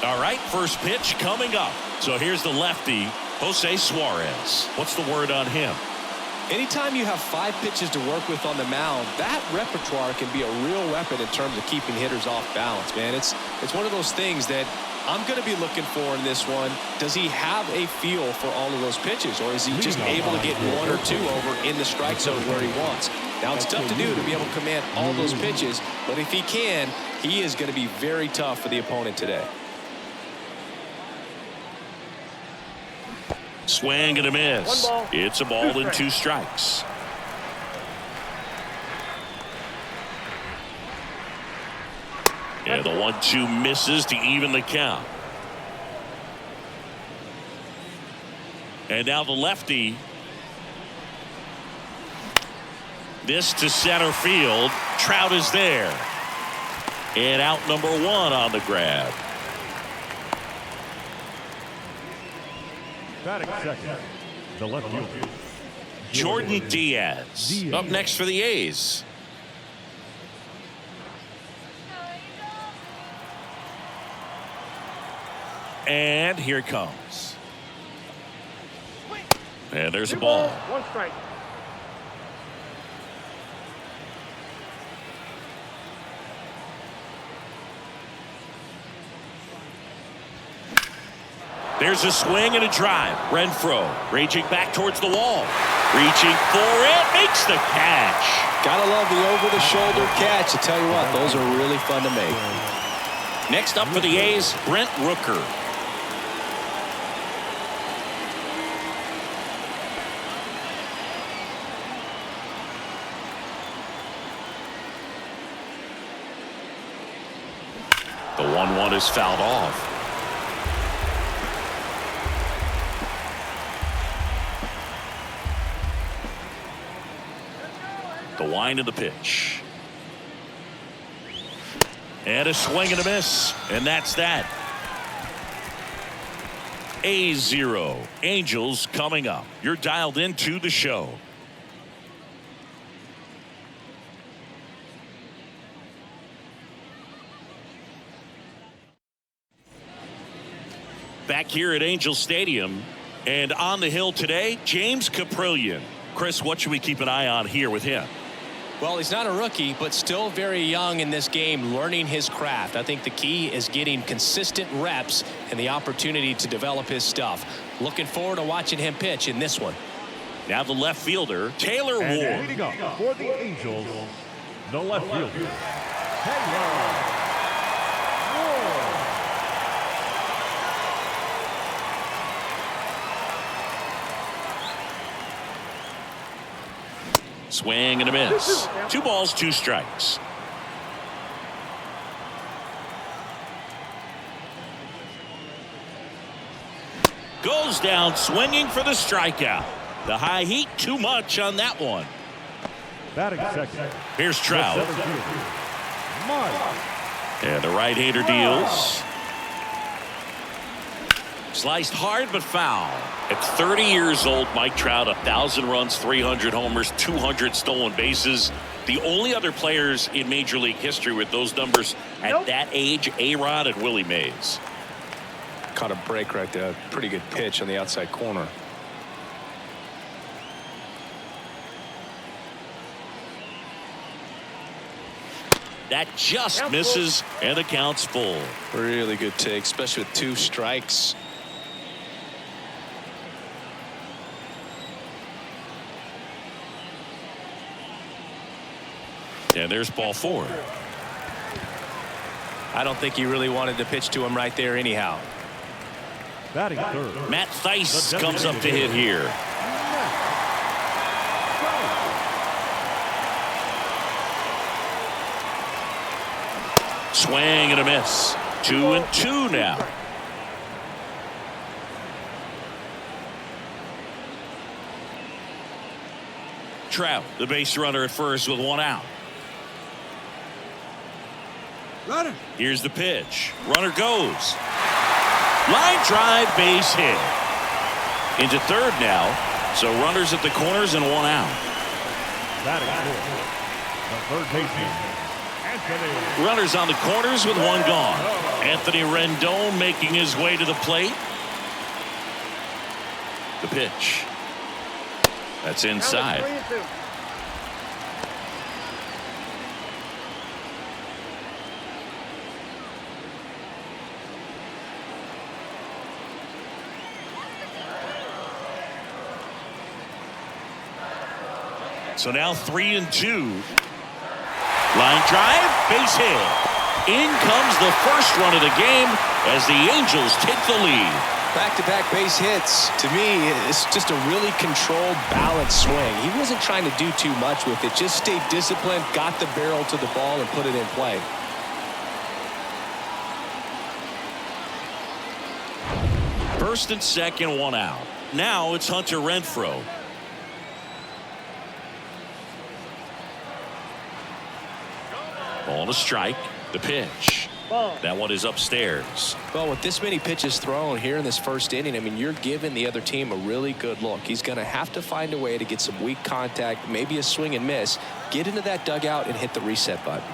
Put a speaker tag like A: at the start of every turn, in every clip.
A: All right, first pitch coming up. So here's the lefty, Jose Suarez. What's the word on him?
B: Anytime you have 5 pitches to work with on the mound, that repertoire can be a real weapon in terms of keeping hitters off balance, man. It's one of those things that I'm going to be looking for in this one. Does he have a feel for all of those pitches, or is he just able to get 1 or 2 over in the strike zone where he wants? Now, it's tough to do to be able to command all those pitches, but if he can, he is going to be very tough for the opponent today.
A: Swing and a miss. It's a ball and 2 strikes. And the 1-2 misses to even the count. And now the lefty. This to center field. Trout is there. And out number 1 on the grab.
C: Batting second, the left fielder,
A: Jordan Diaz up next for the A's. And here it comes. And there's a ball.
C: 1 strike.
A: There's a swing and a drive. Renfroe raging back towards the wall. Reaching for it. Makes the catch.
B: Gotta love the over-the-shoulder catch. I tell you what, those are really fun to make.
A: Next up for the A's, Brent Rooker. The 1-1 is fouled off. The wind of the pitch. And a swing and a miss. And that's that. A's 0. Angels coming up. You're dialed into the show. Back here at Angel Stadium. And on the hill today, James Caprillion. Chris, what should we keep an eye on here with him?
B: Well, he's not a rookie, but still very young in this game, learning his craft. I think the key is getting consistent reps and the opportunity to develop his stuff. Looking forward to watching him pitch in this one.
A: Now the left fielder, Taylor Ward.
C: Leading up for the Angels, the left fielder, Taylor Ward.
A: Swing and a miss. 2 balls, 2 strikes. Goes down swinging for the strikeout. The high heat, too much on that one.
C: Batting second.
A: Here's Trout.
C: Mike.
A: And the right-hander deals. Sliced hard but foul. At 30 years old, Mike Trout, 1,000 runs, 300 homers, 200 stolen bases. The only other players in Major League history with those numbers at that age, A-Rod and Willie Mays.
B: Caught a break right there. Pretty good pitch on the outside corner.
A: That just misses, and the count's full.
B: Really good take, especially with 2 strikes.
A: And there's ball 4.
B: I don't think he really wanted to pitch to him right there anyhow.
C: Batting third.
A: Matt Thaiss comes up to hit here. Swing and a miss. 2-2 now. Trout, the base runner at first with 1 out.
D: Runner.
A: Here's the pitch. Runner goes. Line drive, base hit. Into third now. So runners at the corners and 1 out.
C: Batting fourth, the third baseman,
A: Runners on the corners with one gone. Anthony Rendon making his way to the plate. The pitch. That's inside. So now 3-2. Line drive, base hit. In comes the first run of the game as the Angels take the lead.
B: Back-to-back base hits. To me, it's just a really controlled, balanced swing. He wasn't trying to do too much with it. Just stayed disciplined, got the barrel to the ball, and put it in play.
A: First and second, one out. Now it's Hunter Renfroe. Ball to strike. The pitch. That one is upstairs.
B: Well, with this many pitches thrown here in this first inning, I mean, you're giving the other team a really good look. He's going to have to find a way to get some weak contact, maybe a swing and miss, get into that dugout and hit the reset button.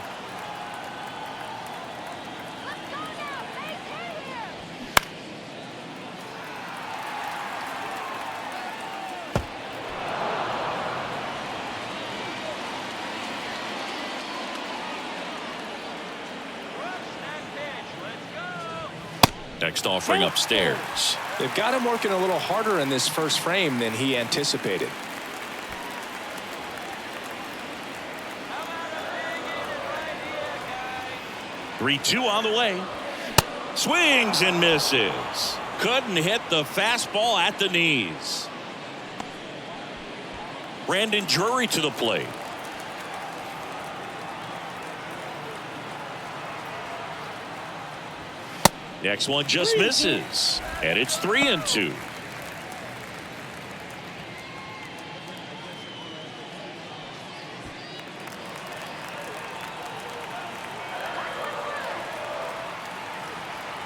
A: Next offering upstairs.
B: They've got him working a little harder in this first frame than he anticipated.
A: Three-two on the way. Swings and misses. Couldn't hit the fastball at the knees. Brandon Drury to the plate. Next one just misses. And it's 3-2.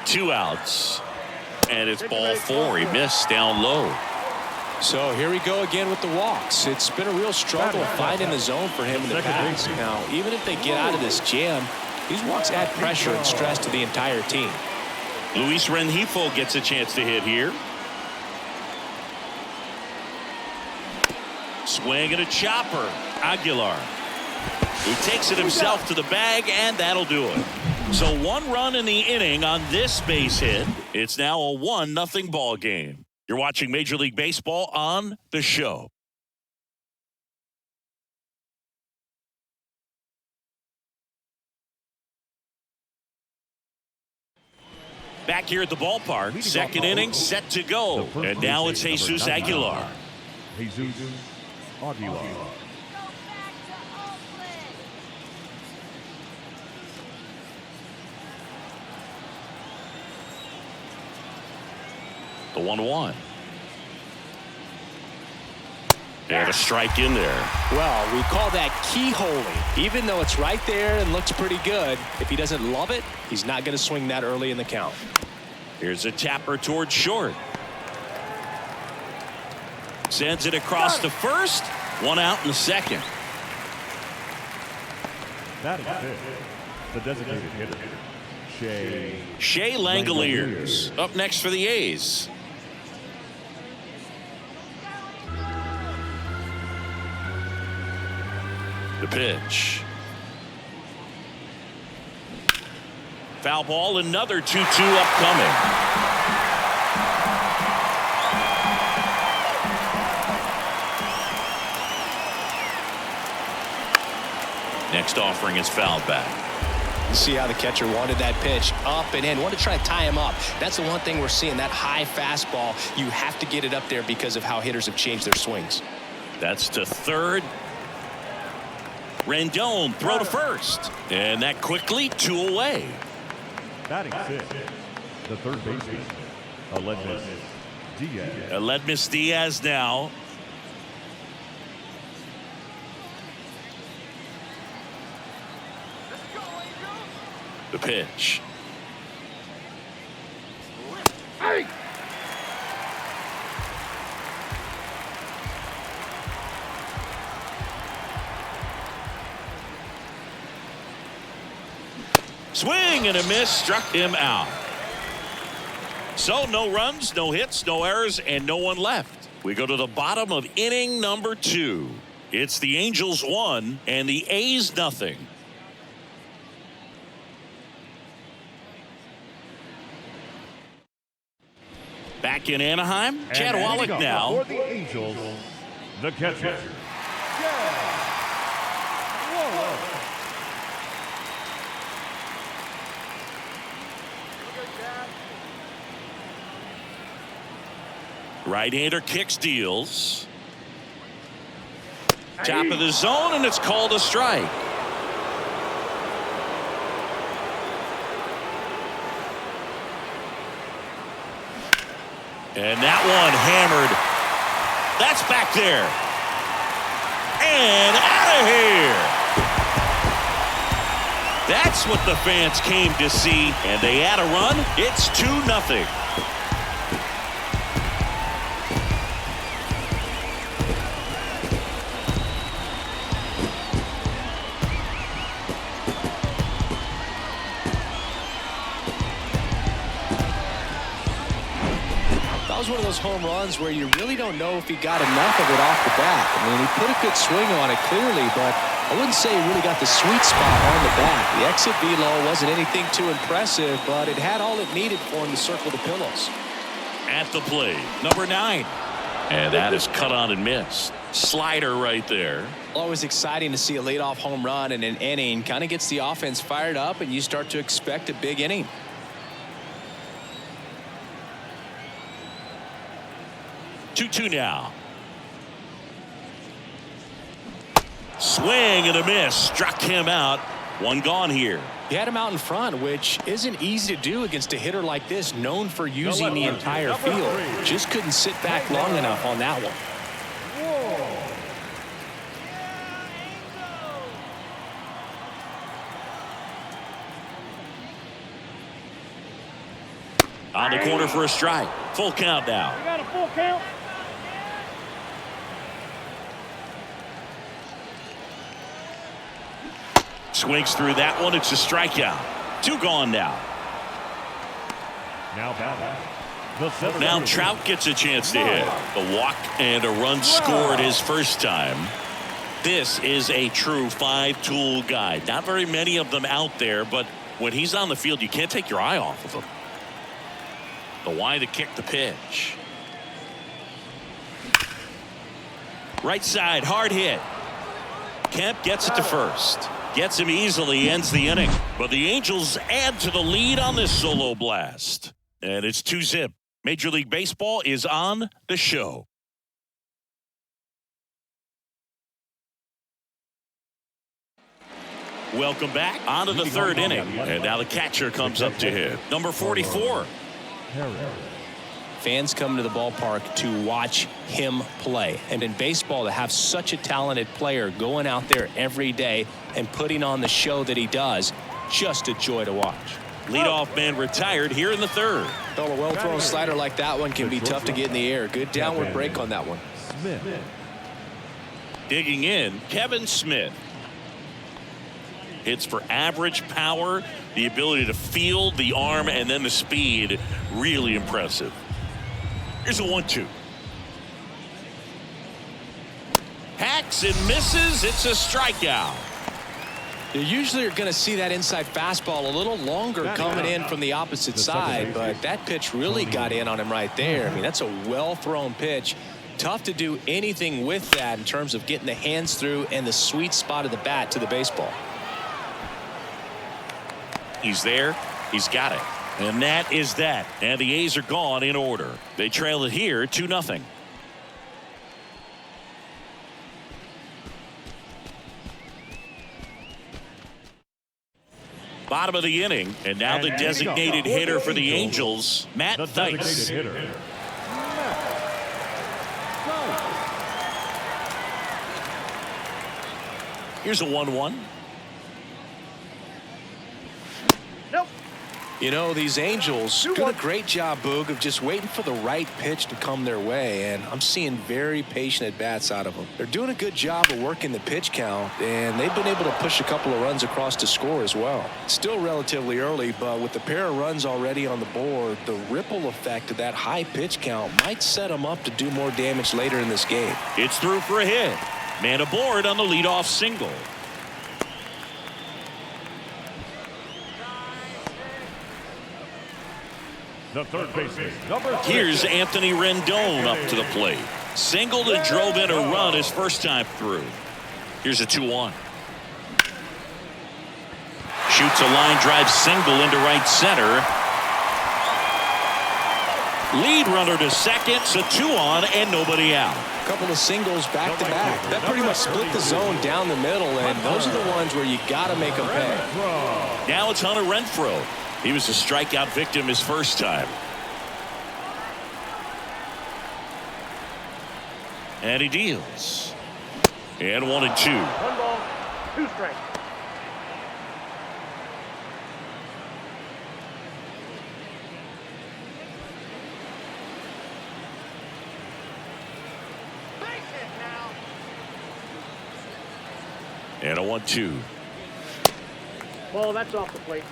A: Two outs. And it's ball four. He missed down low.
B: So here we go again with the walks. It's been a real struggle finding the zone for him in the past. Now, even if they get out of this jam, these walks add pressure and stress to the entire team.
A: Luis Rengifo gets a chance to hit here. Swing and a chopper. Aguilar. He takes it himself to the bag, and that'll do it. So one run in the inning on this base hit. It's now a 1-0 ball game. You're watching Major League Baseball on The Show. Back here at the ballpark, second inning set to go. And now it's Jesus Aguilar.
C: Jesus Aguilar.
A: The 1-1. And a strike in there.
B: Well, we call that keyholing. Even though it's right there and looks pretty good, if he doesn't love it, he's not going to swing that early in the count.
A: Here's a tapper towards short. Sends it across to first. One out in the second.
C: That is it. The designated hitter,
A: Shea Langoliers up next for the A's. The pitch. Foul ball, another 2-2 upcoming. Next offering is fouled back.
B: You see how the catcher wanted that pitch up and in. Wanted to try to tie him up. That's the one thing we're seeing, that high fastball. You have to get it up there because of how hitters have changed their swings.
A: That's to third. Rendon throw to first. And that quickly 2 away.
C: Batting sixth, the third baseman, Aledmys Diaz.
A: Aledmys Diaz now. The pitch. Hey. Swing and a miss, struck him out. So no runs, no hits, no errors, and no one left. We go to the bottom of inning number 2. It's the Angels 1 and the A's nothing. Back in Anaheim, Chad Wallach now.
C: For the Angels, the catcher, Chad Wallach.
A: Right-hander kicks, deals. Top of the zone, and it's called a strike. And that one hammered. That's back there. And out of here. That's what the fans came to see, and they add a run. It's 2-0.
B: That was one of those home runs where you really don't know if he got enough of it off the bat. I mean, he put a good swing on it clearly, but I wouldn't say he really got the sweet spot on the bat. The exit velo wasn't anything too impressive, but it had all it needed for him to circle the pillows.
A: At the plate, number 9. And that is cut on and missed. Slider right there.
B: Always exciting to see a leadoff home run in an inning. Kind of gets the offense fired up, and you start to expect a big inning.
A: Two now. Swing and a miss. Struck him out. One gone here.
B: He had him out in front, which isn't easy to do against a hitter like this, known for using the entire field. Just couldn't sit back long enough on that one.
A: On the corner for a strike. Full count now.
C: We got a full count.
A: Swings through that one. It's a strikeout. 2 gone now. Now Trout gets a chance to hit. The walk and a run scored his first time. This is a true 5-tool guy. Not very many of them out there, but when he's on the field, you can't take your eye off of him. The why to kick the pitch. Right side, hard hit. Kemp gets it to first. Gets him easily, ends the inning. But the Angels add to the lead on this solo blast. And it's 2-zip. Major League Baseball is on the show. Welcome back onto the 3rd inning. And now the catcher comes up to hit. Number 44.
B: Fans come to the ballpark to watch him play. And in baseball, to have such a talented player going out there every day and putting on the show that he does, just a joy to watch.
A: Leadoff man retired here in the 3rd.
B: A well-thrown slider like that one can be tough to get in the air. Good downward break on that one.
A: Digging in, Kevin Smith. Hits for average power, the ability to field, the arm, and then the speed. Really impressive. Here's a 1-2. Hacks and misses. It's a strikeout.
B: You usually are going to see that inside fastball a little longer coming in from the opposite side, but that pitch really got in on him right there. I mean, that's a well-thrown pitch. Tough to do anything with that in terms of getting the hands through and the sweet spot of the bat to the baseball.
A: He's there. He's got it. And that is that. And the A's are gone in order. They trail it here 2-0. Bottom of the inning. And now the designated hitter for the Angels, Matt Thaiss. Here's a 1-1.
B: You know, these Angels do a great job, Boog, of just waiting for the right pitch to come their way, and I'm seeing very patient at-bats out of them. They're doing a good job of working the pitch count, and they've been able to push a couple of runs across to score as well. It's still relatively early, but with the pair of runs already on the board, the ripple effect of that high pitch count might set them up to do more damage later in this game.
A: It's through for a hit. Man aboard on the leadoff single.
C: The third baseman,
A: Here's Anthony Rendon up to the plate. Singled and drove in a run his first time through. Here's a 2-1. Shoots a line drive single into right center. Lead runner to second, so 2-on and nobody out.
B: A couple of singles back to back. That pretty much split the zone down the middle, and those are the ones where you got to make them pay.
A: Now it's Hunter Renfroe. He was a strikeout victim his first time. And he deals. And 1-2.
D: 1 ball, 2 strikes. Base hit now.
A: And a 1-2.
D: Ball, that's off the plate.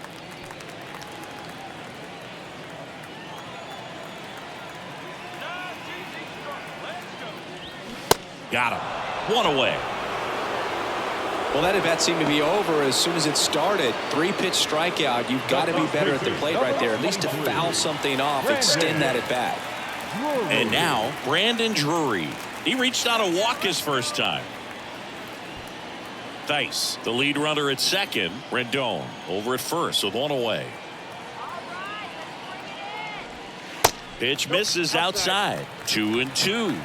A: Got him. 1 away.
B: Well, that at-bat seemed to be over as soon as it started. 3-pitch strikeout. You've got to be better at the plate right there, at least to foul something off, extend that at-bat.
A: And now, Brandon Drury. He reached out a walk his first time. Thice, the lead runner at second. Rendon over at first with 1 away. Pitch misses outside. 2-2.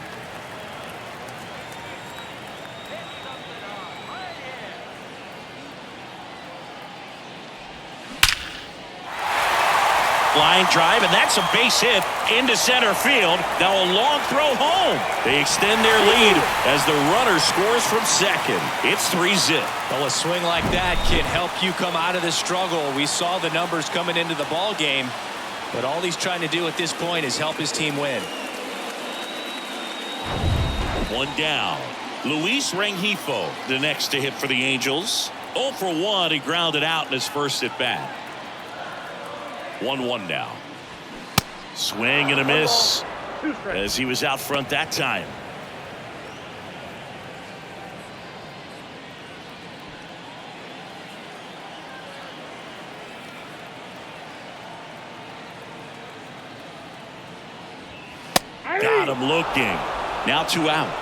A: Line drive, and that's a base hit into center field. Now a long throw home. They extend their lead as the runner scores from second. It's 3-zip.
B: Well, a swing like that can help you come out of the struggle. We saw the numbers coming into the ball game, but all he's trying to do at this point is help his team win.
A: 1 down. Luis Rengifo, the next to hit for the Angels. 0 for 1. He grounded out in his first at bat. 1-1 now. Swing and a miss as he was out front that time. Got him looking. Now 2 out.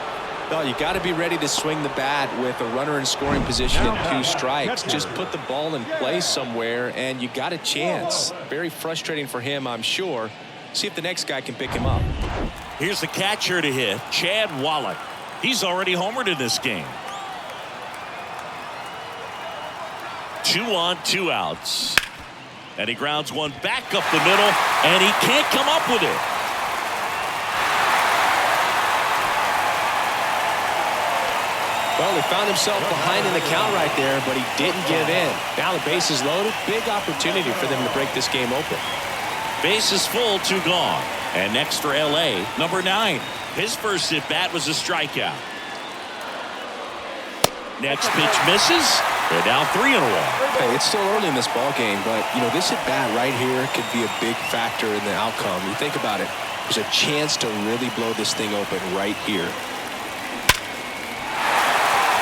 B: Well, you got to be ready to swing the bat with a runner in scoring position and 2 strikes. Just put the ball in play somewhere, and you got a chance. Very frustrating for him, I'm sure. See if the next guy can pick him up.
A: Here's the catcher to hit, Chad Wallach. He's already homered in this game. 2 on, 2 outs. And he grounds one back up the middle, and he can't come up with it.
B: Well, he found himself behind in the count right there, but he didn't give in. Now the base is loaded. Big opportunity for them to break this game open.
A: Base is full, 2 gone. And next for L.A., number 9. His first at-bat was a strikeout. Next pitch misses. They're down 3 in a row.
B: Hey, it's still early in this ball game, but, you know, this at-bat right here could be a big factor in the outcome. You think about it. There's a chance to really blow this thing open right here.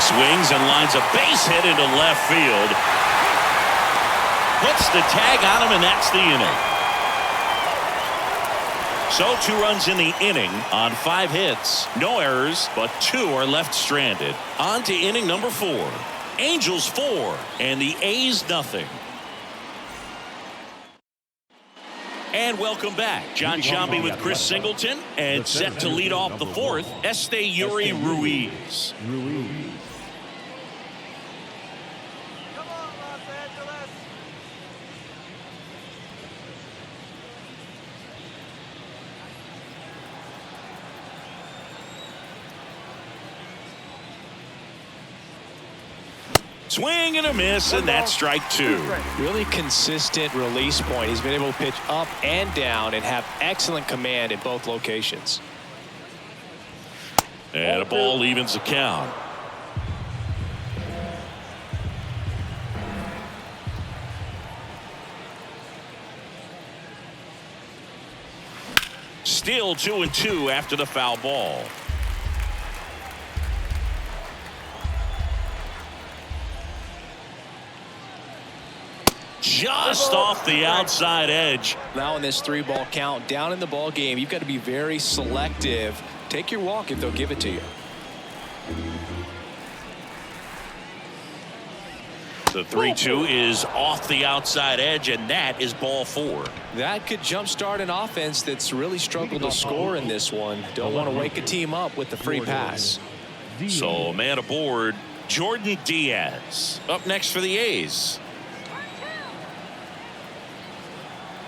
A: Swings and lines a base hit into left field. Puts the tag on him, and that's the inning. So 2 runs in the inning on 5 hits. No errors, but 2 are left stranded. On to inning number 4. Angels 4 and the A's nothing. And welcome back. John Sciambi with Chris Singleton, and set to lead off the 4th, Esteury Ruiz. Swing and a miss, and that's strike two.
B: Really consistent release point. He's been able to pitch up and down and have excellent command in both locations.
A: And a ball evens the count. Still 2-2 after the foul ball. Just off the outside edge.
B: Now in this 3-ball count, down in the ball game, you've got to be very selective. Take your walk if they'll give it to you.
A: The 3-2 is off the outside edge, and that is ball 4.
B: That could jumpstart an offense that's really struggled to score in this one. Don't want to wake a team up with the free pass.
A: So a man aboard, Jordan Diaz. Up next for the A's.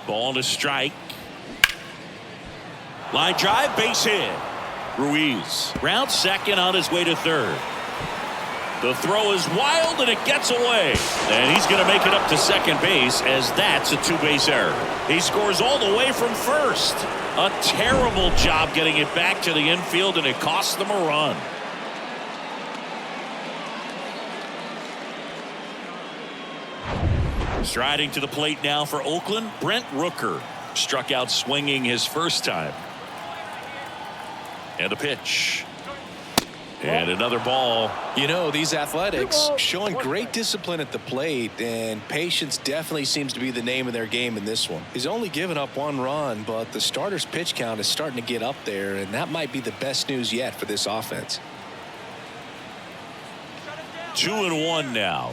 A: Ball to strike. Line drive, base hit. Ruiz rounds second on his way to third. The throw is wild and it gets away. And he's going to make it up to second base as that's a two-base error. He scores all the way from first. A terrible job getting it back to the infield, and it costs them a run. Striding to the plate now for Oakland, Brent Rooker. Struck out swinging his first time. And a pitch. And another ball.
B: You know, these Athletics showing great discipline at the plate, and patience definitely seems to be the name of their game in this one. He's only given up 1 run, but the starter's pitch count is starting to get up there, and that might be the best news yet for this offense.
A: 2-1 now.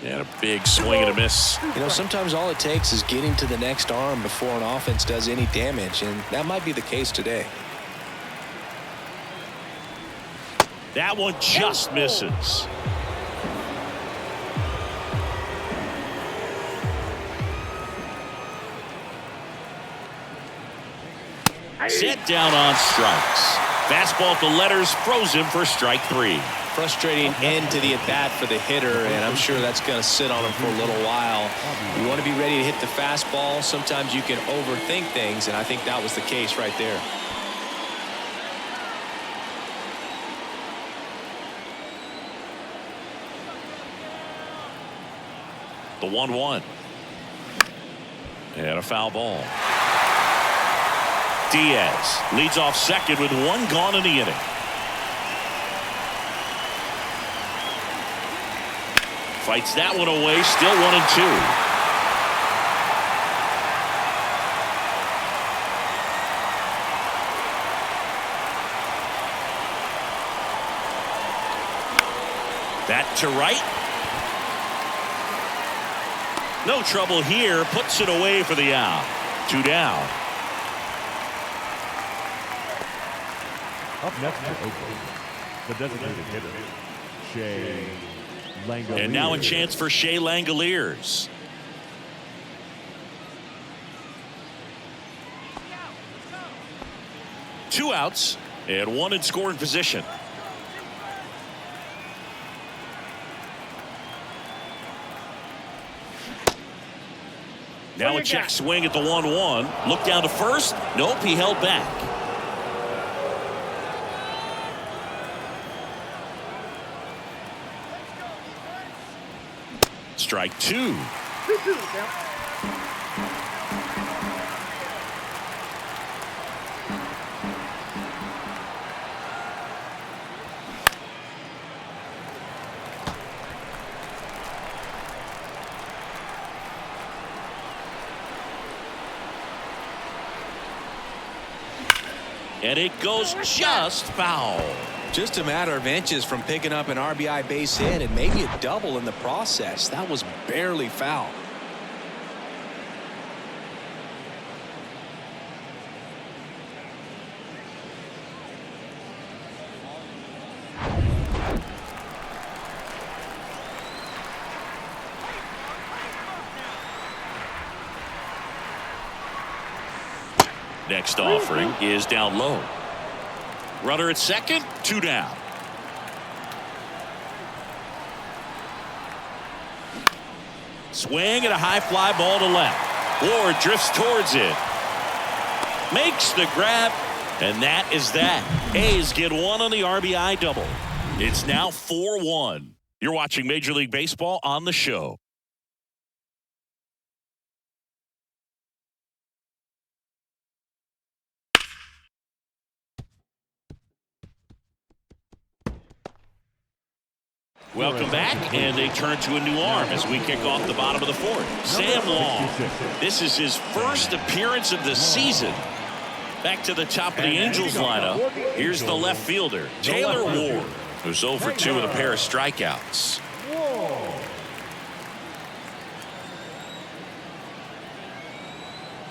A: And a big swing and a miss.
B: You know, sometimes all it takes is getting to the next arm before an offense does any damage, and that might be the case today.
A: That one just misses. Set down on strikes. Fastball at the letters froze him for strike 3.
B: Frustrating end to the at-bat for the hitter, and I'm sure that's going to sit on him for a little while. You want to be ready to hit the fastball. Sometimes you can overthink things, and I think that was the case right there.
A: The 1-1. And a foul ball. Diaz leads off second with 1 gone in the inning. Fights that one away, still 1-2. That to right. No trouble here, puts it away for the out. 2 down.
C: Up next for Oakland, the designated hitter, Shea Langoliers.
A: And now a chance for Shea Langoliers. Two outs and 1 in scoring position. Now a check swing at the 1-1. Look down to first. Nope, he held back. Strike 2. And it goes just foul.
B: Just a matter of inches from picking up an RBI base hit and maybe a double in the process. That was barely foul.
A: Next offering is down low. Runner at second, 2 down. Swing and a high fly ball to left. Ward drifts towards it. Makes the grab. And that is that. A's get one on the RBI double. It's now 4-1. You're watching Major League Baseball on the show. Welcome back, and they turn to a new arm as we kick off the bottom of the fourth. Sam Long. This is his first appearance of the season. Back to the top of the Angels lineup. Here's the left fielder, Taylor Ward, who's 0 for 2 with a pair of strikeouts.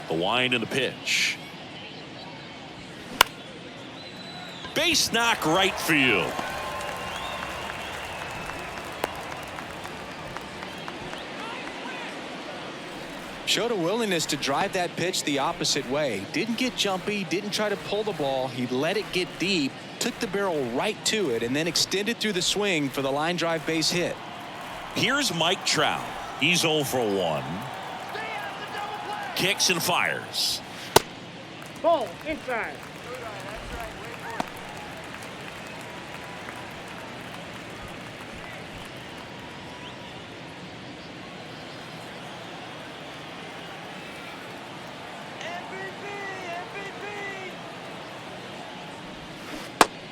A: The wind and the pitch. Base knock right field.
B: Showed a willingness to drive that pitch the opposite way. Didn't get jumpy, didn't try to pull the ball. He let it get deep, took the barrel right to it, and then extended through the swing for the line drive base hit.
A: Here's Mike Trout. He's 0 for 1. Kicks and fires.
D: Ball inside.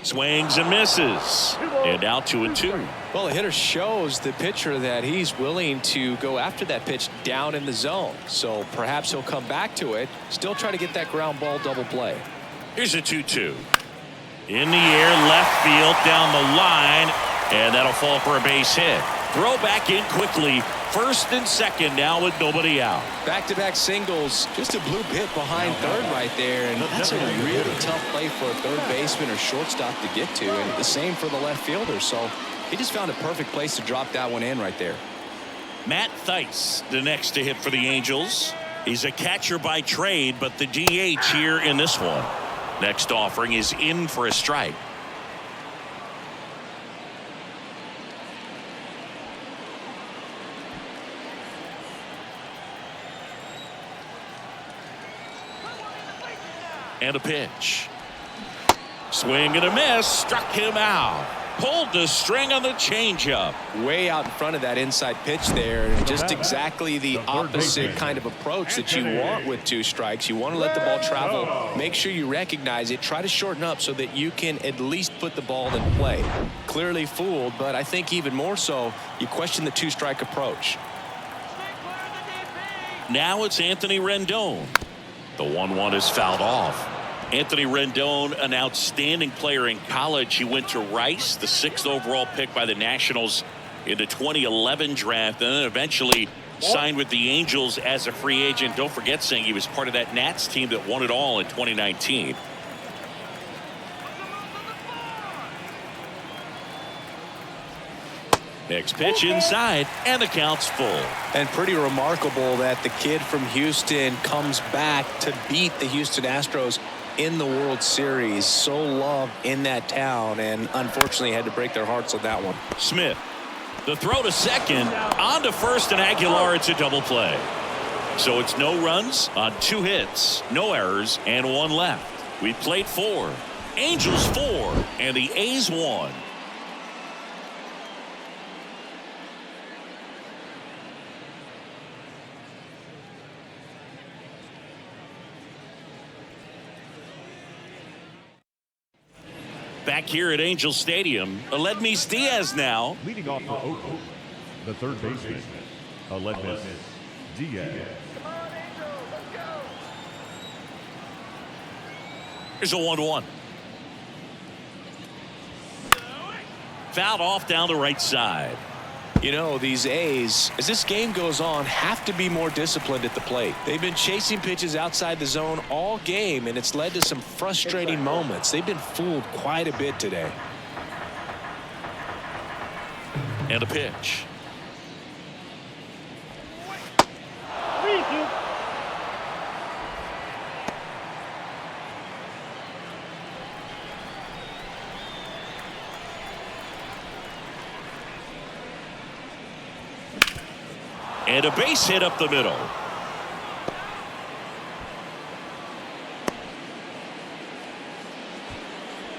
A: Swings and misses. And out 2-2.
B: Well, the hitter shows the pitcher that he's willing to go after that pitch down in the zone. So perhaps he'll come back to it. Still try to get that ground ball double play.
A: Here's a 2-2. In the air, left field, down the line. And that'll fall for a base hit. Throw back in quickly. First and second now with nobody out.
B: Back-to-back singles. Just a blue pit behind third right there. And that's a really tough play for a third baseman or shortstop to get to. And the same for the left fielder. So he just found a perfect place to drop that one in right there.
A: Matt Theis, the next to hit for the Angels. He's a catcher by trade, but the DH here in this one. Next offering is in for a strike. And a pitch. Swing and a miss. Struck him out. Pulled the string on the changeup.
B: Way out in front of that inside pitch there. And just exactly the opposite kind of approach that you want with 2 strikes. You want to let the ball travel. Make sure you recognize it. Try to shorten up so that you can at least put the ball in play. Clearly fooled, but I think even more so, you question the 2-strike approach.
A: Now it's Anthony Rendon. The 1-1 is fouled off. Anthony Rendon, an outstanding player in college. He went to Rice, the 6th overall pick by the Nationals in the 2011 draft, and then eventually signed with the Angels as a free agent. Don't forget, saying he was part of that Nats team that won it all in 2019. Next pitch inside, and the count's full.
B: And pretty remarkable that the kid from Houston comes back to beat the Houston Astros in the World Series. So loved in that town, and unfortunately had to break their hearts on that one.
A: Smith, the throw to second, on to first, and Aguilar. It's a double play. So it's no runs on 2 hits, no errors, and 1 left. We played 4. Angels 4, and the A's 1. Back here at Angel Stadium, Aledmys Diaz now.
C: Leading off for Oakland, the third baseman, Aledmys Diaz.
A: Here's a 1-1. Fouled off down the right side.
B: You know, these A's, as this game goes on, have to be more disciplined at the plate. They've been chasing pitches outside the zone all game, and it's led to some frustrating moments. They've been fooled quite a bit today.
A: And a pitch. And a base hit up the middle.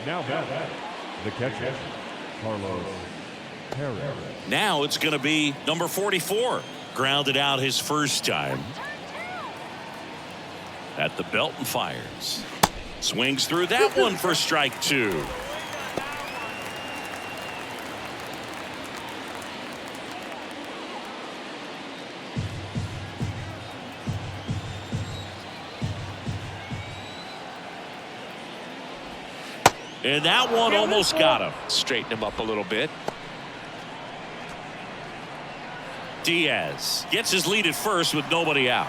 C: Now back, the catcher, Carlos Perez.
A: Now it's going to be number 44. Grounded out his first time. At the belt and fires. Swings through that one for strike 2. And that one almost got him.
B: Straighten him up a little bit.
A: Diaz gets his lead at first with nobody out.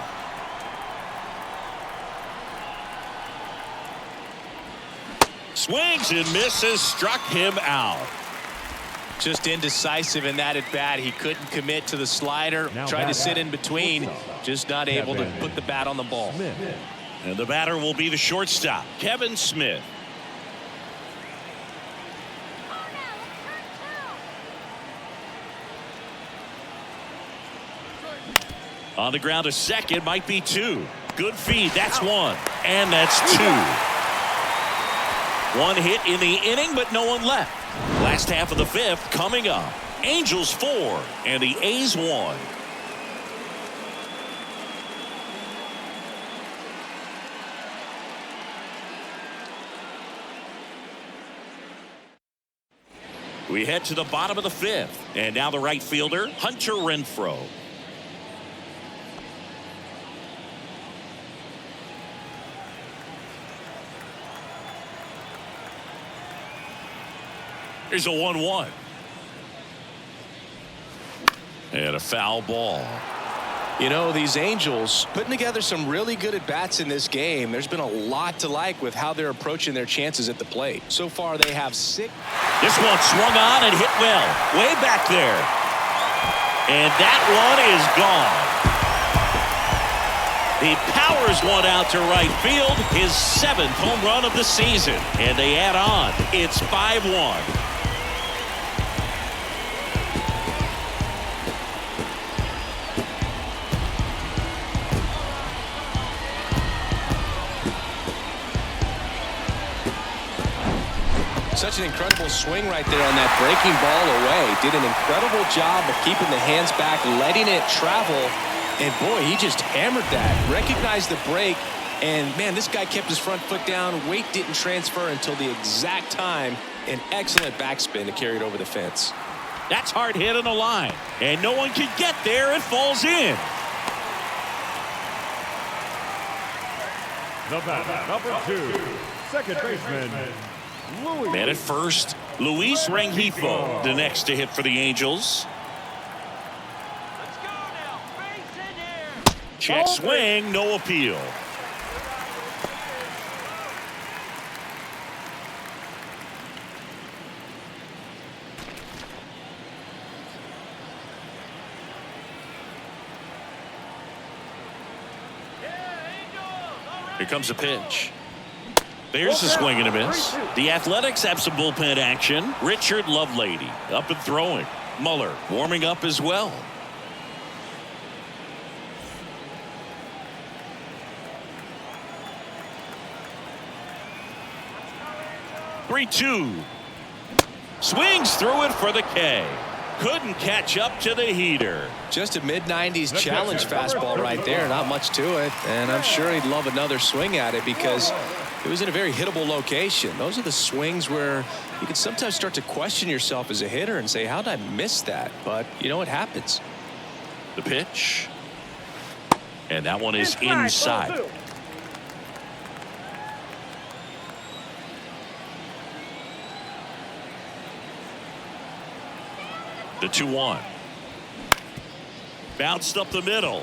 A: Swings and misses, struck him out.
B: Just indecisive in that at bat. He couldn't commit to the slider. Tried to sit in between. Just not able to put the bat on the ball.
A: And the batter will be the shortstop, Kevin Smith. On the ground to second, might be 2. Good feed, that's 1. And that's 2. 1 hit in the inning, but no one left. Last half of the 5th coming up. Angels 4 and the A's 1. We head to the bottom of the 5th. And now the right fielder, Hunter Renfroe. Here's a 1-1. And a foul ball.
B: You know, these Angels putting together some really good at-bats in this game. There's been a lot to like with how they're approaching their chances at the plate. So far, they have 6.
A: This one swung on and hit well. Way back there. And that one is gone. He powers one out to right field. His 7th home run of the season. And they add on. It's 5-1.
B: Such an incredible swing right there on that breaking ball away. Did an incredible job of keeping the hands back, letting it travel. And boy, he just hammered that. Recognized the break. And man, this guy kept his front foot down. Weight didn't transfer until the exact time. An excellent backspin to carry it over the fence.
A: That's hard hit on the line. And no one can get there. It falls in.
C: The batter, number 2, second baseman, Luis.
A: Man at first, Luis Rengifo, the next to hit for the Angels.
E: Let's go now. Base in here.
A: Check swing, no appeal. Here comes a pitch. There's a swing and a miss. The Athletics have some bullpen action. Richard Lovelady up and throwing. Muller warming up as well. "3-2. Swings through it for the K. Couldn't catch up to the heater.
B: Just a mid-90s challenge fastball right there. Not much to it. And I'm sure he'd love another swing at it because it was in a very hittable location. Those are the swings where you can sometimes start to question yourself as a hitter and say, how did I miss that? But, you know, it happens.
A: The pitch. And that one is inside. The 2-1. Bounced up the middle.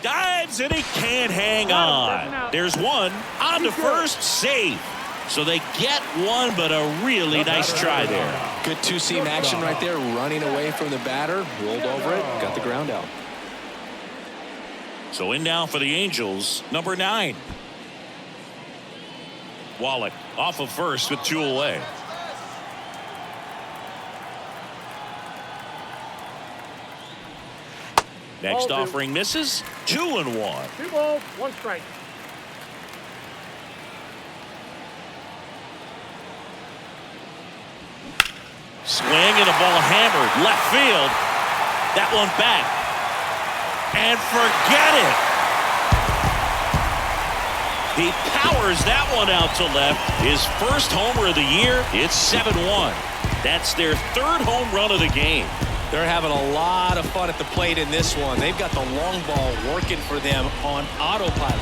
A: Dives and he can't hang on. There's one on to first, safe. So they get one, but a really nice try there.
B: Good two-seam action right there, running away from the batter, rolled over it, got the ground out.
A: So in now for the Angels, number 9. Wallach off of first with 2 away. Next
D: Ball
A: offering misses. 2-1.
D: 2 balls, 1 strike.
A: Swing and a ball hammered left field. That one back. And forget it. He powers that one out to left. His first homer of the year. It's 7-1. That's their 3rd home run of the game.
B: They're having a lot of fun at the plate in this one. They've got the long ball working for them on autopilot.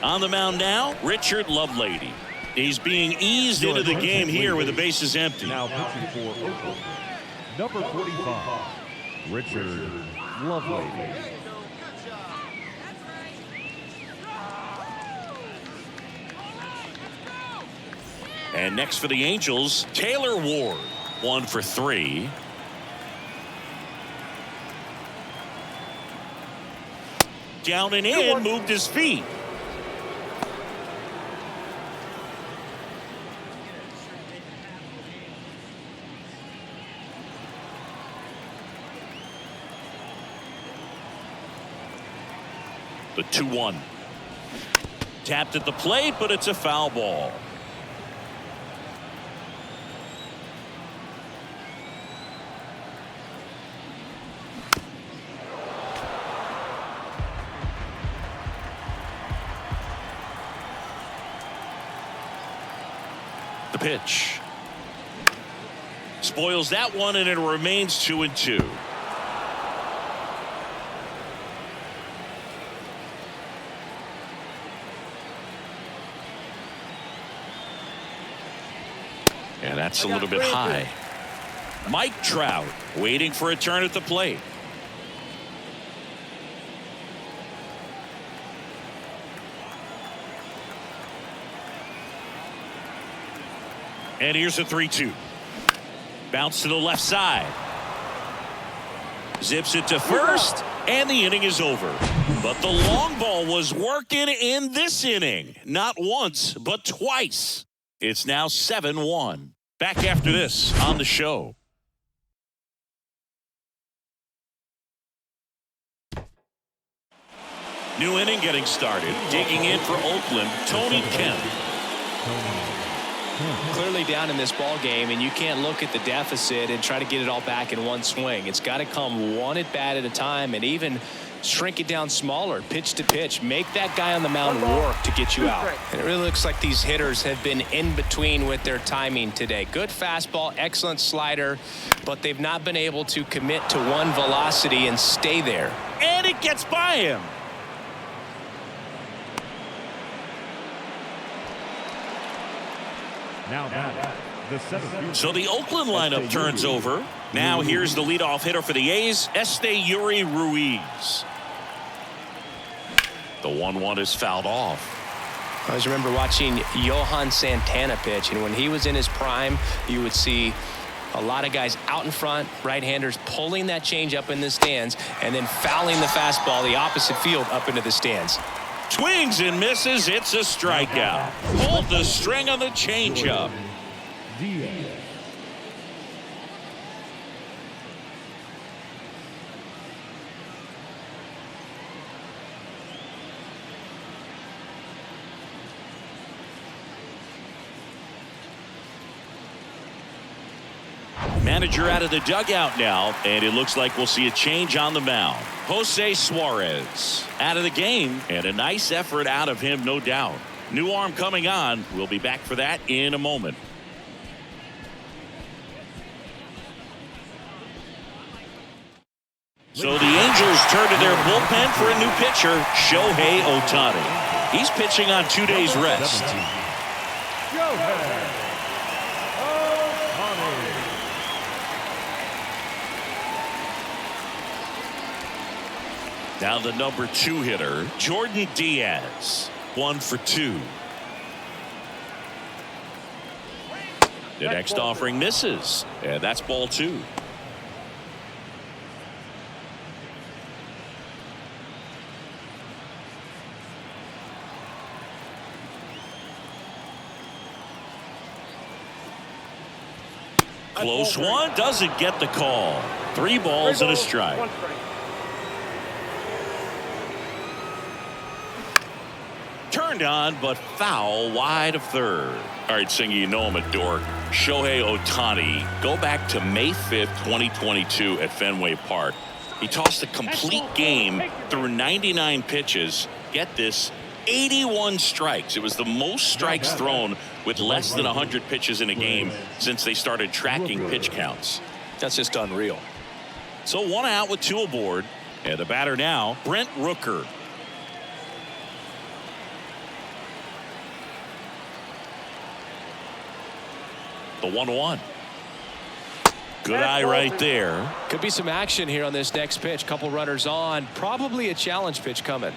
A: On the mound now, Richard Lovelady. He's being eased into the game here with the bases empty.
C: Now pitching for Oakland, number 45, Richard Lovelady.
A: And next for the Angels, Taylor Ward. 1 for 3. Down and in, moved his feet. The 2-1. Tapped at the plate, but it's a foul ball. The pitch. Spoils that one, and it remains 2-2. And that's a little bit high. Mike Trout waiting for a turn at the plate. And here's a 3-2. Bounce to the left side. Zips it to first, and the inning is over. But the long ball was working in this inning. Not once, but twice. It's now 7-1. Back after this on the show. New inning getting started. Digging in for Oakland, Tony Kemp.
B: Clearly down in this ball game, and you can't look at the deficit and try to get it all back in one swing. It's got to come one at bat at a time, and even shrink it down smaller, pitch to pitch. Make that guy on the mound work to get you out. And it really looks like these hitters have been in between with their timing today. Good fastball, excellent slider, but they've not been able to commit to one velocity and stay there.
A: And it gets by him.
C: Now the 7th.
A: So the Oakland lineup turns over. Now here's the leadoff hitter for the A's, Esteury Ruiz. The 1-1 is fouled off.
B: I always remember watching Johan Santana pitch, and when he was in his prime, you would see a lot of guys out in front, right-handers pulling that change up in the stands and then fouling the fastball the opposite field up into the stands.
A: Swings and misses. It's a strikeout. Hold the string on the changeup. Manager out of the dugout now, and it looks like we'll see a change on the mound. Jose Suarez out of the game, and a nice effort out of him, no doubt. New arm coming on. We'll be back for that in a moment. So the Angels turn to their bullpen for a new pitcher, Shohei Ohtani. He's pitching on 2 days rest.
C: Shohei
A: Now the number 2 hitter, Jordan Diaz, 1 for 2. The next offering misses, and that's ball 2. Close one, doesn't get the call. 3 balls and a strike. Turned on, but foul wide of third. All right, Singy, you know him at Dork. Shohei Ohtani. Go back to May 5th, 2022 at Fenway Park. He tossed a complete game through 99 pitches. Get this, 81 strikes. It was the most strikes thrown with less than 100 pitches in a game since they started tracking pitch counts.
B: That's just unreal.
A: So 1 out with 2 aboard. And the batter now, Brent Rooker. The 1-1. Good eye right there.
B: Could be some action here on this next pitch. Couple runners on. Probably a challenge pitch coming.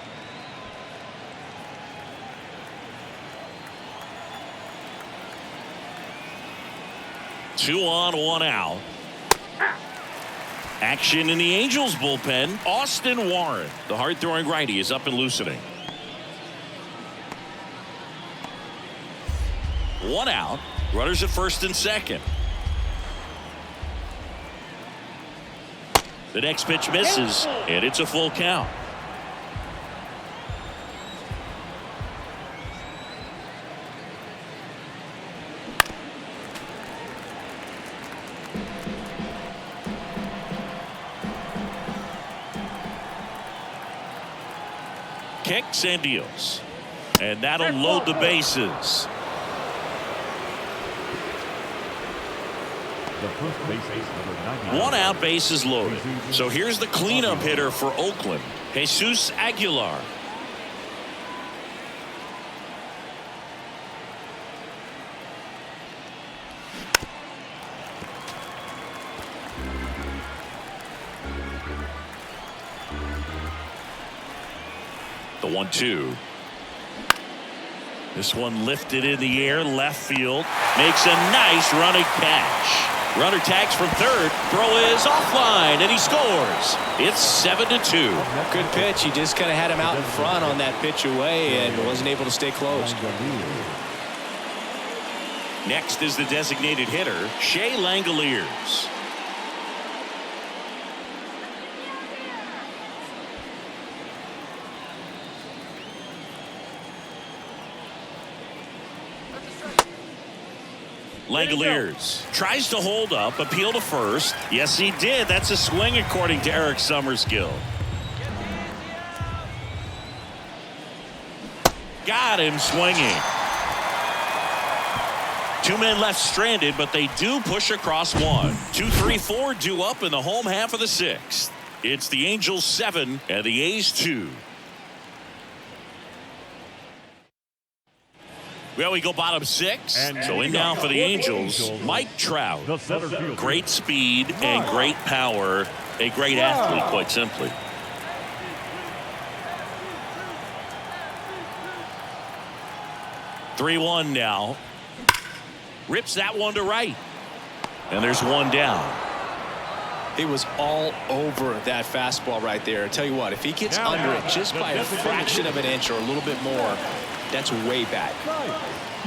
A: Two on, 1 out. Action in the Angels bullpen. Austin Warren, the hard-throwing righty, is up and loosening. 1 out. Runners at first and second. The next pitch misses, and it's a full count. Kicks and deals. And that'll load the bases.
C: The first base is number 99.
A: 1 out, bases loaded. So here's the cleanup hitter for Oakland, Jesus Aguilar. The 1-2. This one lifted in the air, left field, makes a nice running catch. Runner tags from third, throw is offline, and he scores. It's 7-2.
B: Good pitch. He just kind of had him out in front on that pitch away and wasn't able to stay close.
A: Next is the designated hitter, Shea Langoliers. Langoliers tries to hold up, appeal to first. Yes, he did. That's a swing according to Eric Summerskill. Got him swinging. 2 men left stranded, but they do push across 1. 2, 3, 4 due up in the home half of the 6th. It's the Angels 7 and the A's 2. Well, we go bottom 6. So in now for the Angels, Mike Trout.
C: The center fielder.
A: Great speed and great power. A great athlete, quite simply. (3-1) now. Rips that one to right. And there's 1 down.
B: He was all over that fastball right there. I tell you what, if he gets under it just by a fraction of an inch or a little bit more, that's way back.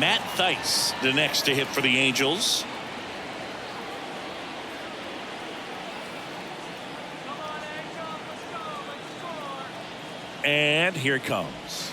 A: Matt Thaiss, the next to hit for the Angels. And here it comes.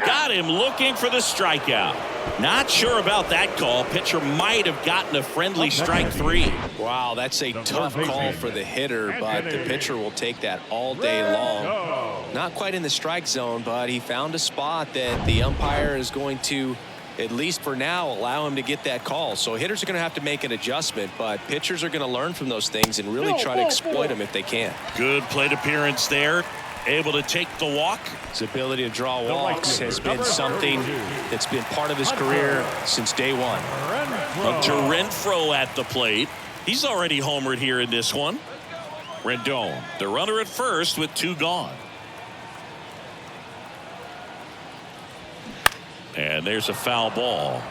A: Got him looking for the strikeout. Not sure about that call. Pitcher might have gotten a friendly strike 3.
B: Wow, that's a tough call for the hitter, but the pitcher will take that all day long. Not quite in the strike zone, but he found a spot that the umpire is going to, at least for now, allow him to get that call. So hitters are going to have to make an adjustment, but pitchers are going to learn from those things and really try to exploit them if they can.
A: Good plate appearance there. Able to take the walk.
B: His ability to draw walks has been something that's been part of his career since day 1.
A: Hunter Renfroe at the plate. He's already homered here in this one. Rendon, the runner at first with 2 gone. And there's a foul ball.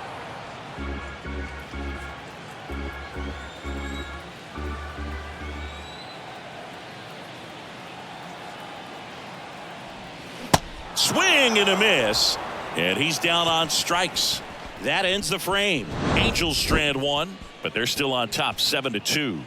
A: Swing and a miss. And he's down on strikes. That ends the frame. Angels strand one, but they're still on top 7-2.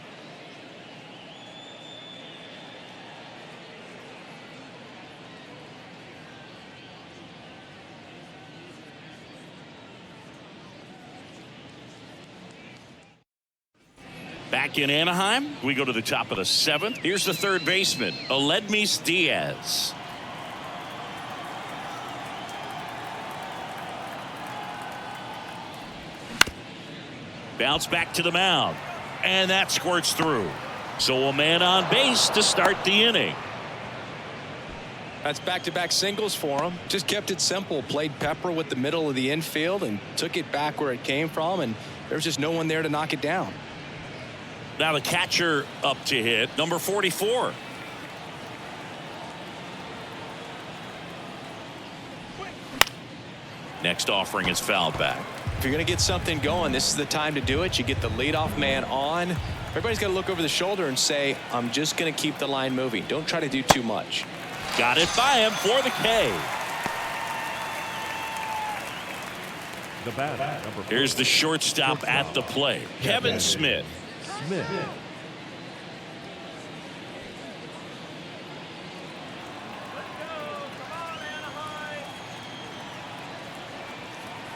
A: Back in Anaheim, we go to the top of the 7th. Here's the third baseman, Aledmys Diaz. Bounce back to the mound, and that squirts through. So a man on base to start the inning.
B: That's back-to-back singles for him. Just kept it simple. Played pepper with the middle of the infield and took it back where it came from, and there's just no one there to knock it down.
A: Now the catcher up to hit, number 44. Next offering is fouled back.
B: If you're going to get something going, this is the time to do it. You get the leadoff man on. Everybody's got to look over the shoulder and say, I'm just going to keep the line moving. Don't try to do too much.
A: Got it by him for the K.
C: The bat, number 4.
A: Here's the shortstop at the plate, Kevin Smith.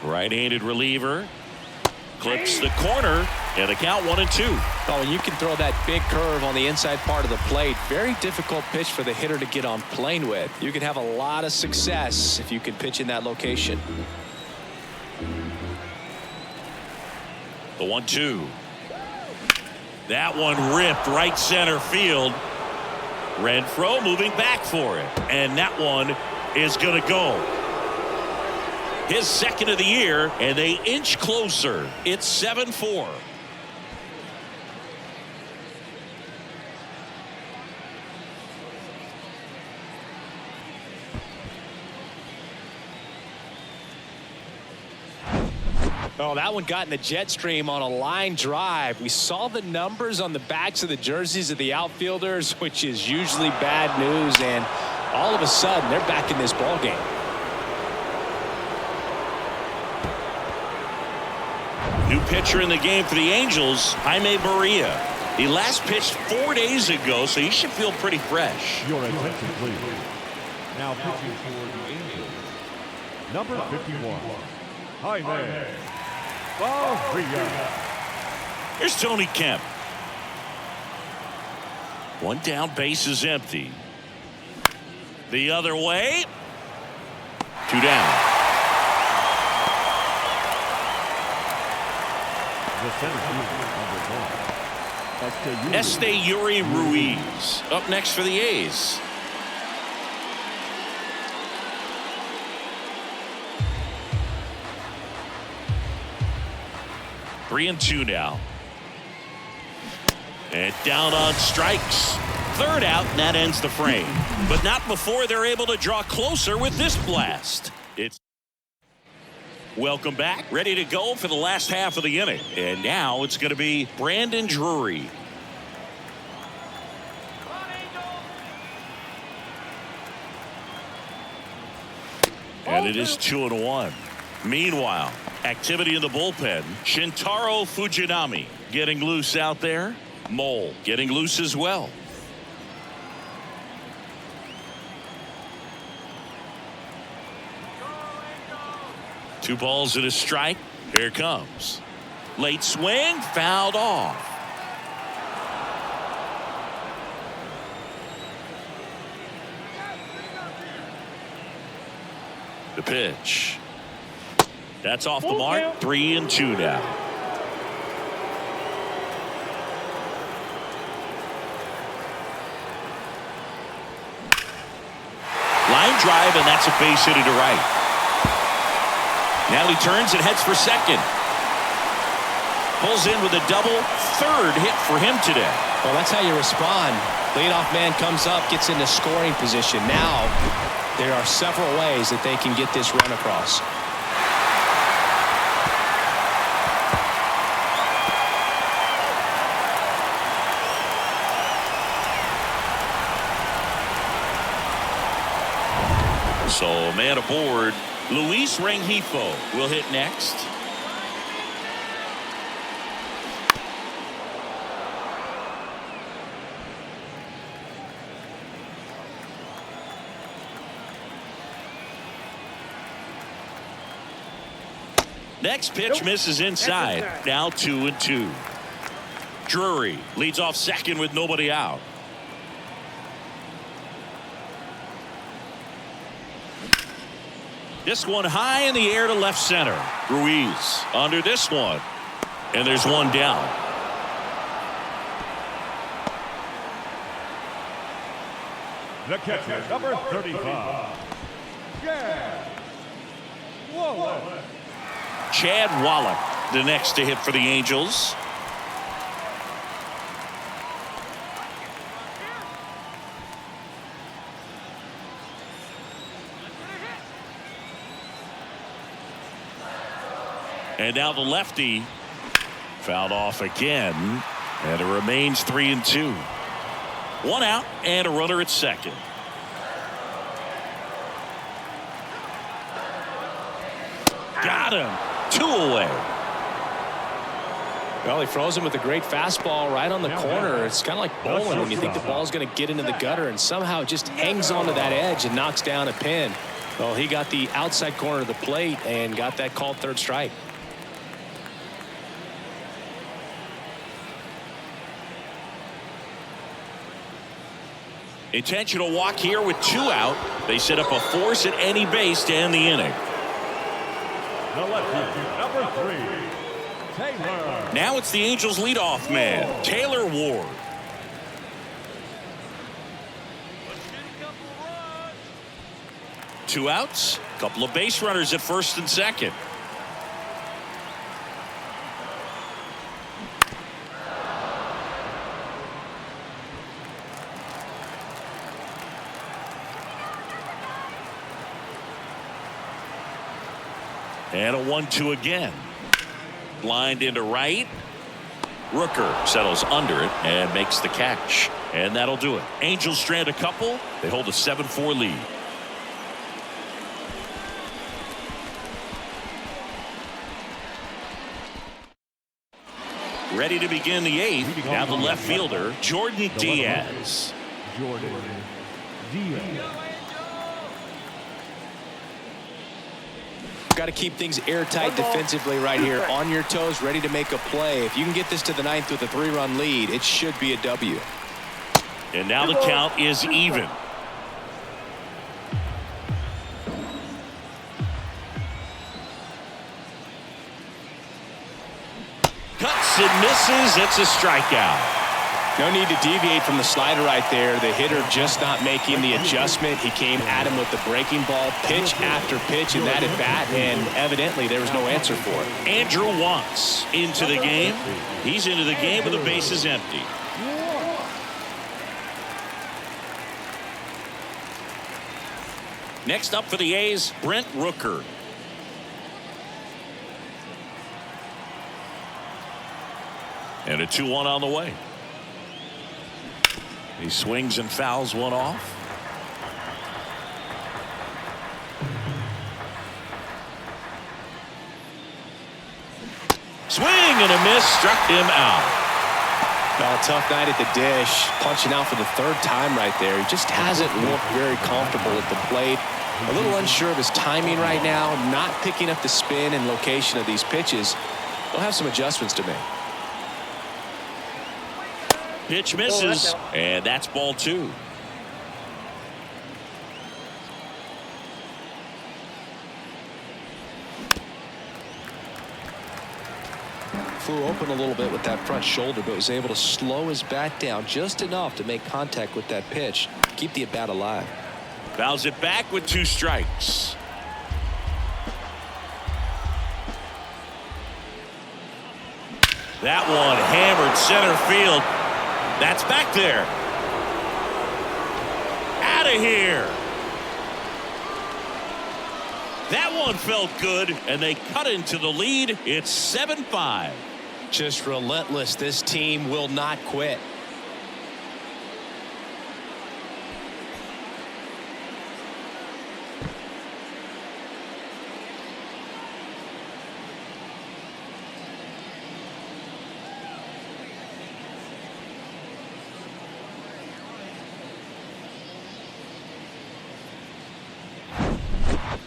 A: Right-handed reliever clips the corner, and the count 1-2.
B: Oh, and you can throw that big curve on the inside part of the plate. Very difficult pitch for the hitter to get on plane with. You can have a lot of success if you can pitch in that location.
A: The 1-2. That one ripped right center field. Renfroe moving back for it, and that one is going to go. His second of the year, and they inch closer. It's 7-4.
B: Oh, that one got in the jet stream on a line drive. We saw the numbers on the backs of the jerseys of the outfielders, which is usually bad news, and all of a sudden they're back in this ball game.
A: New pitcher in the game for the Angels, Jaime Barria. He last pitched 4 days ago, so he should feel pretty fresh.
C: Your attention, please. Now pitching for the Angels, number 51, Jaime Barria.
A: Here's Tony Kemp. One down, base is empty. The other way. 2 down.
C: The center fielder, number 1,
A: Esteury Ruiz up next for the A's. Three and 2 now. And down on strikes. Third out, and that ends the frame. But not before they're able to draw closer with this blast. It's welcome back, ready to go for the last half of the inning. And now it's going to be Brandon Drury. And it is 2-1. Meanwhile, activity in the bullpen. Shintaro Fujinami getting loose out there. Mole getting loose as well. Two balls and a strike. Here it comes. Late swing, fouled off. The pitch. That's off the mark. 3 and 2 now. Line drive, and that's a base hit to right. Now he turns and heads for second. Pulls in with a double. Third hit for him today.
B: Well, that's how you respond. Leadoff man comes up, gets into scoring position. Now there are several ways that they can get this run across.
A: So man aboard. Luis Rengifo will hit next. Next pitch misses inside. Now 2-2. Drury leads off second with nobody out. This one high in the air to left center. Ruiz under this one. And there's one down.
C: The catcher, number 35.
A: Chad Wallach, the next to hit for the Angels. And now the lefty fouled off again, and it remains 3-2. One out and a runner at second. Got him. 2 away.
B: Well, he froze him with a great fastball right on the corner. It's kind of like bowling when you think the ball's going to get into the gutter, and somehow it just hangs onto that edge and knocks down a pin. Well, he got the outside corner of the plate and got that called third strike.
A: Intentional walk here with 2 out. They set up a force at any base to end the inning.
C: The lefty, number 3, Taylor.
A: Now it's the Angels leadoff man, Taylor Ward. Two outs, couple of base runners at first and second. And a 1-2 again. Lined into right. Rooker settles under it and makes the catch. And that'll do it. Angels strand a couple. They hold a 7-4 lead. Ready to begin the 8th. Now the left fielder, Jordan Diaz.
C: Jordan Diaz.
B: Got to keep things airtight defensively right here, on your toes, ready to make a play. If you can get this to the 9th with a 3-run lead, it should be a W.
A: And now the count is even. Cuts and misses. It's a strikeout.
B: No need to deviate from the slider right there. The hitter just not making the adjustment. He came at him with the breaking ball, pitch after pitch in that at bat, and evidently there was no answer for it.
A: Andrew Wantz into the game. He's into the game with the bases empty. Next up for the A's, Brent Rooker. And a 2-1 on the way. He swings and fouls one off. Swing and a miss, struck him out.
B: Well, tough night at the dish, punching out for the 3rd time right there. He just hasn't looked very comfortable at the plate. A little unsure of his timing right now, not picking up the spin and location of these pitches. He'll have some adjustments to make.
A: Pitch misses, and that's ball 2.
B: Flew open a little bit with that front shoulder, but was able to slow his bat down just enough to make contact with that pitch, keep the at-bat alive.
A: Fouls it back with 2 strikes. That one hammered center field. That's back there. Out of here. That one felt good, and they cut into the lead. It's 7-5.
B: Just relentless. This team will not quit.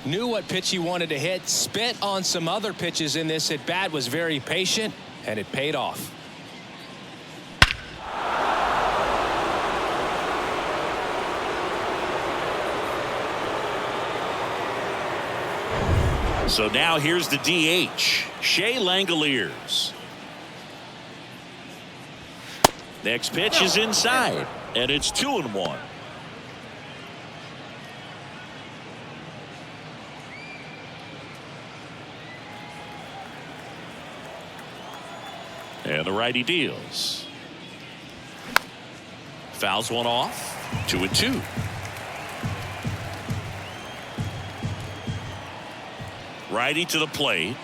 B: Knew what pitch he wanted to hit, spit on some other pitches in this at bat, was very patient, and it paid off.
A: So now here's the DH, Shea Langoliers. Next pitch is inside, and it's 2-1. And the righty deals. Fouls one off. 2-2. Righty to the plate.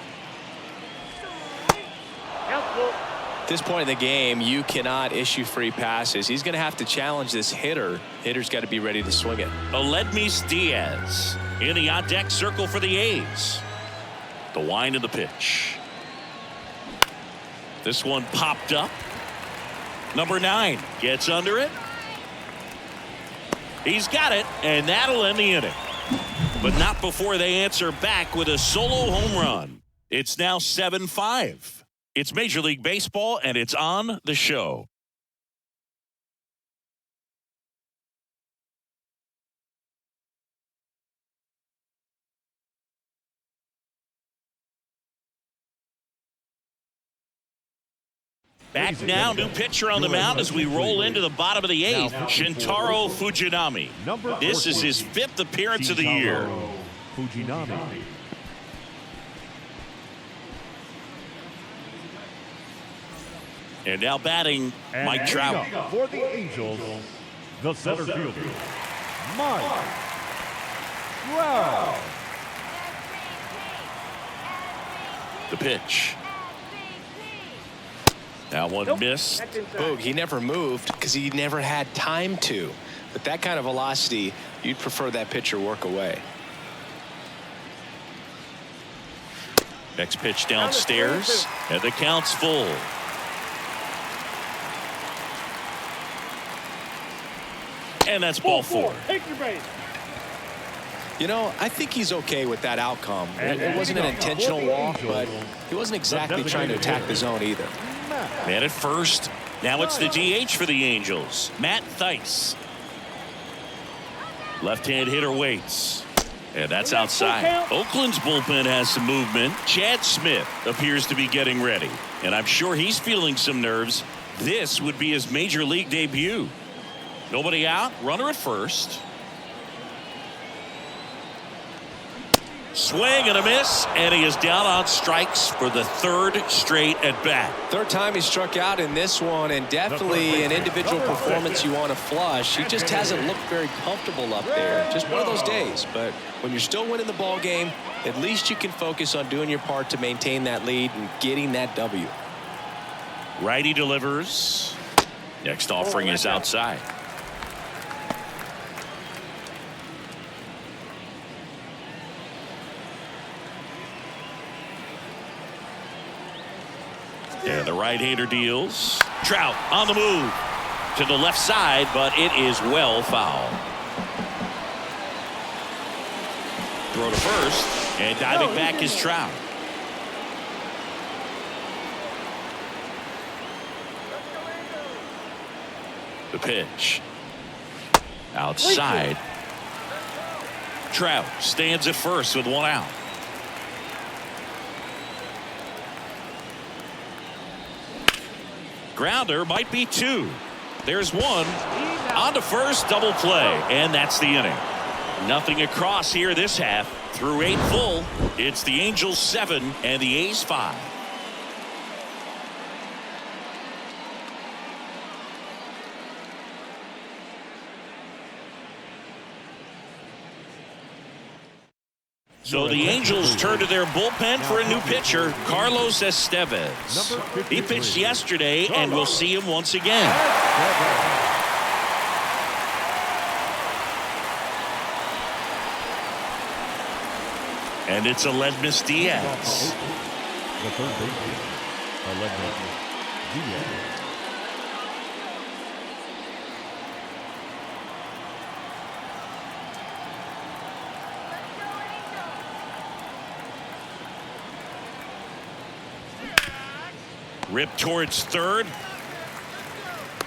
B: At this point in the game, you cannot issue free passes. He's going to have to challenge this hitter. Hitter's got to be ready to swing it.
A: Aledmys Diaz in the on-deck circle for the A's. The wind of the pitch. This one popped up. Number 9 gets under it. He's got it, and that'll end the inning. But not before they answer back with a solo home run. It's now 7-5. It's Major League Baseball, and it's on the show. Back now, new pitcher on the mound as we roll into the bottom of the 8th, Shintaro Fujinami. This is his 5th appearance of the year.
C: Fujinami.
A: And now batting, Mike Trout.
C: For the Angels, the center fielder, Mike Trout.
A: The pitch. That one missed.
B: Boog, he never moved because he never had time to. But that kind of velocity, you'd prefer that pitcher work away.
A: Next pitch downstairs, and the count's full. And that's ball 4.
D: Take your base.
B: You know, I think he's okay with that outcome. It wasn't an intentional walk, but he wasn't exactly trying to attack the zone either.
A: Man at first. Now it's the DH for the Angels, Matt Thaiss. Left-hand hitter waits. And that's outside. Oakland's bullpen has some movement. Chad Smith appears to be getting ready. And I'm sure he's feeling some nerves. This would be his major league debut. Nobody out. Runner at first. Swing and a miss, and he is down on strikes for the 3rd straight at bat.
B: 3rd time he struck out in this one, and definitely an individual performance you want to flush. He just hasn't looked very comfortable up there. Just one of those days. But when you're still winning the ball game, at least you can focus on doing your part to maintain that lead and getting that W.
A: Righty delivers. Next offering is outside. And the right-hander deals. Trout on the move to the left side, but it is well foul. Throw to first, and diving back is Trout. The pitch. Outside. Trout stands at first with 1 out. Grounder might be 2. There's 1. On to first, double play, and that's the inning. Nothing across here this half. Through 8 full, it's the Angels 7 and the A's 5. So the Angels turn to their bullpen for a new pitcher, Carlos Estevez. He pitched yesterday, and we'll see him once again. And it's Aledmys Diaz.
C: The third baseman, Aledmys Diaz.
A: Ripped towards third.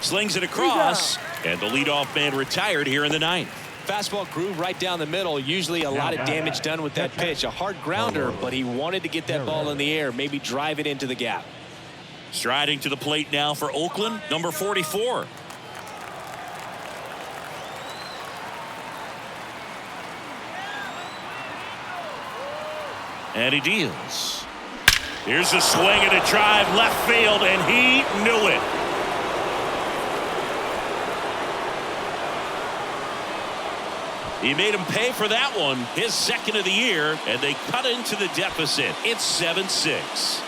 A: Slings it across. And the leadoff man retired here in the ninth.
B: Fastball grew right down the middle. Usually a lot of damage done with that pitch. A hard grounder, but he wanted to get that ball in the air, maybe drive it into the gap.
A: Striding to the plate now for Oakland, number 44. And he deals. Here's a swing and a drive left field, and he knew it. He made him pay for that one, his second of the year, and they cut into the deficit. It's 7-6.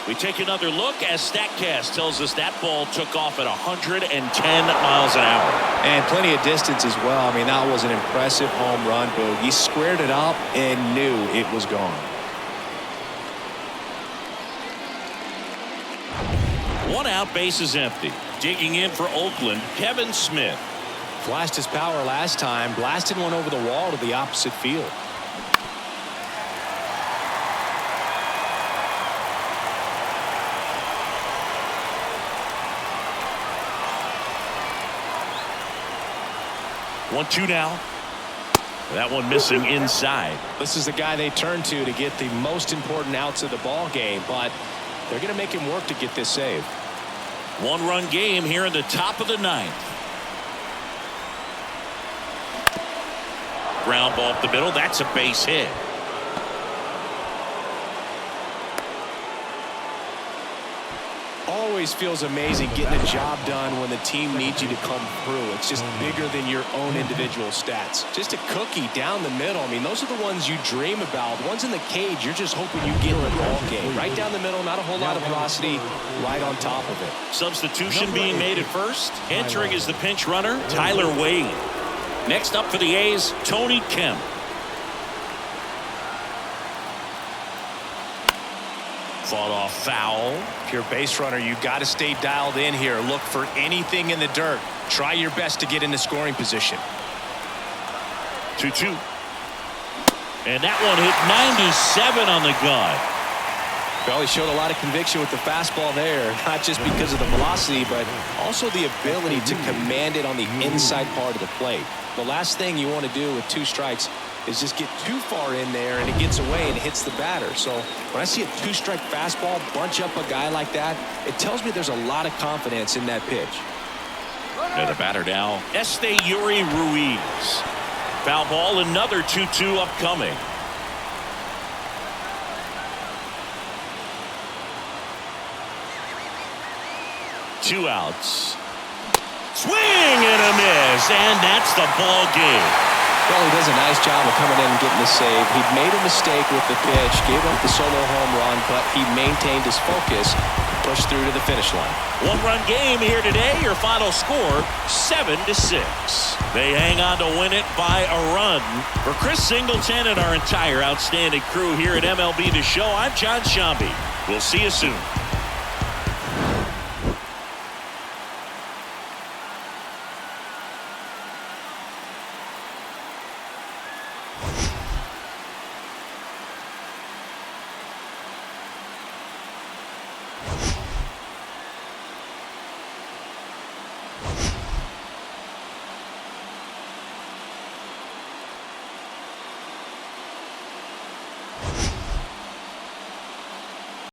A: We take another look as StatCast tells us that ball took off at 110 miles an hour.
B: And plenty of distance as well. I mean, that was an impressive home run, Boog. He squared it up and knew it was gone.
A: One out, base is empty. Digging in for Oakland, Kevin Smith.
B: Flashed his power last time, blasted one over the wall to the opposite field.
A: 1-2 now. That one missing inside.
B: This is the guy they turn to get the most important outs of the ball game, but they're going to make him work to get this save.
A: One-run game here in the top of the ninth. Ground ball up the middle. That's a base hit.
B: Always feels amazing getting a job done when the team needs you to come through. It's just bigger than your own individual stats. Just a cookie down the middle. I mean, those are the ones you dream about. The ones in the cage, you're just hoping you get in the ball game. Right down the middle, not a whole lot of velocity, right on top of it.
A: Substitution being made at first. Entering as the pinch runner, Tyler Wade. Next up for the A's, Tony Kemp. Fought off foul.
B: If you're a base runner, you got to stay dialed in here. Look for anything in the dirt. Try your best to get into scoring position.
A: 2-2. And that one hit 97 on the gun.
B: Well, he showed a lot of conviction with the fastball there, not just because of the velocity, but also the ability to command it on the inside part of the plate. The last thing you want to do with 2 strikes is just get too far in there and it gets away and hits the batter. So when I see a 2-strike fastball bunch up a guy like that, it tells me there's a lot of confidence in that pitch.
A: And the batter now, Yuri Ruiz. Foul ball, another 2-2 upcoming. Two outs. Swing and a miss, and that's the ball game.
B: Well, he does a nice job of coming in and getting the save. He made a mistake with the pitch, gave up the solo home run, but he maintained his focus, pushed through to the finish line.
A: One-run game here today. Your final score, 7-6. They hang on to win it by a run. For Chris Singleton and our entire outstanding crew here at MLB The Show, I'm John Shambi. We'll see you soon.